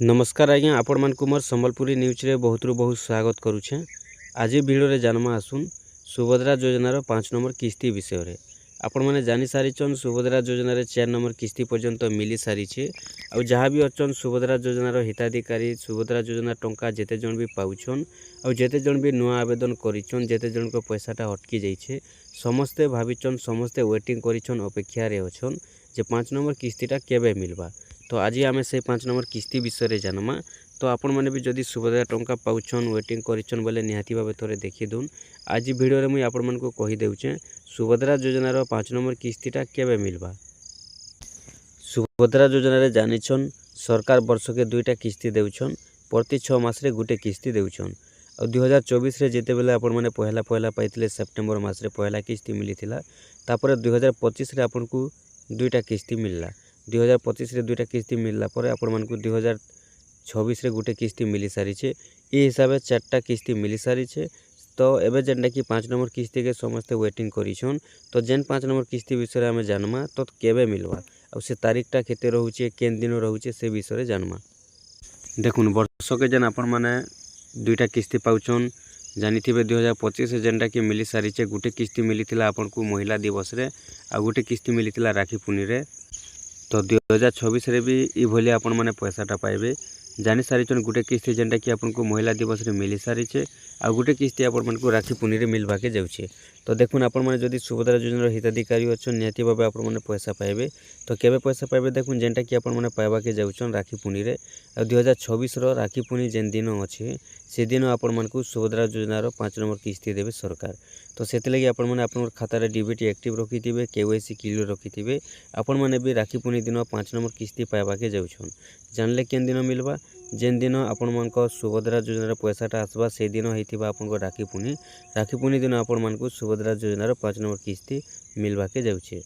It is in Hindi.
नमस्कार आज्ञा आपण मानकु मोर संबलपुरी न्यूज रे बहुत बहुत स्वागत करुछे। आज वीडियो रे जानमा आसुन सुभद्रा योजनार 5 नंबर किस्ती विषय रे। आपण माने जानि सारिछन सुभद्रा योजना रे 4 नंबर किस्ती पर्यंत मिली सारिछे। आ जहाँ भी अछन सुभद्रा योजनार हिताधिकारी सुभद्रा योजना टंका जेते जन भी पाउछन आ जेते जन भी नुआ आवेदन करिछन जेते जन को पैसाटा अटकी जाइछे समस्ते भाबिछन समस्ते वेटिंग करिछन अपेक्षा रे अछन जे 5 नंबर किस्तीटा केबे मिलबा। तो आज आम से 5 नंबर किस्ती विषय रे जानमा। तो आपण मैंने भी जदि सुभद्रा टंका पाउछन वेटिंग करिछन बोले निहाती भावे थोड़े देखी दून। आज वीडियो रे मुई आपण मन को कहि देउछे सुभद्रा योजनार 5 नंबर किस्तीटा केबे मिलबा। सुभद्रा योजना रे जानिछन सरकार वर्ष के 2टा किस्ती देउछन प्रति 6 मास रे गुटे किस्ती देउछन। और 2024 रे जेते बेले आपण माने पहला पाइथिले सेप्टेम्बर मास रे पहला किस्ती मिलिथिला। तापर 2025 रे आपण को 2टा किस्ती मिलला। 2025 रे 2टा किस्ती मिलला पर आपण मानकु 2026 रे गुटे किस्ती मिली सारिछे। ए हिसाब से 4टा किस्ती मिली सारिछे। तो एबे जेनटा कि 5 नंबर किस्ती के समस्त वेटिंग करिछन। तो जेन 5 नंबर किस्ती विषय रे हमें जानमा तो केबे मिलवा और से तारीखटा केते रहउचे केन दिन रहउचे से विषय रे जानमा। देखुन वर्ष के जेन आपण माने 2टा किस्ती पाउछन जानिथिबे 2025 से जेनटा कि मिली सारिछे। गुटे किस्ती मिलिथिला आपण को महिला दिवस रे आ गुटे किस्ती मिलिथिला राखी पुनी रे। तो 2026 रे भी ई भली आपण माने पैसाटा पाइबे। जानि सारिछन गुटे किस्ती जेनटा कि आपन को महिला दिवस रे मिली सारिछे आ गुटे किस्ती आपण मन को राखी पुनी रे मिलबा के जाउछे। तो देखुन आपण माने जदि सुभद्रा योजना हिताधिकारी अछन निहाती भाबे आपण माने पैसा पाइबे। तो केबे पैसा पाइबे देखुन जेनटा कि आपण माने पाइबा के जाउछन राखी पुनी रे। आ 2026 रो राखी पुनी जेन दिन अछि से दिन आपण मन को सुभद्रा योजनार 5 नंबर किस्ती देबे सरकार। तो सेते लगी आपण माने आपन खाता रे डीबीटी एक्टिव रखिथिबे केवाईसी क्लियर रखिथिबे। आपण माने भी राखी पुनी दिन 5 नंबर किस्ती पाइबा के जाउछन। जानले केन दिन मिलबा जेन दिन आपण मानक सुभद्रा योजनार पैसाटा आसबा से दिन हेतिबा आपण को राखी पुनी दिन आपण मानक सुभद्रा योजनार 5 नंबर किस्ती मिलबा के जाउछे।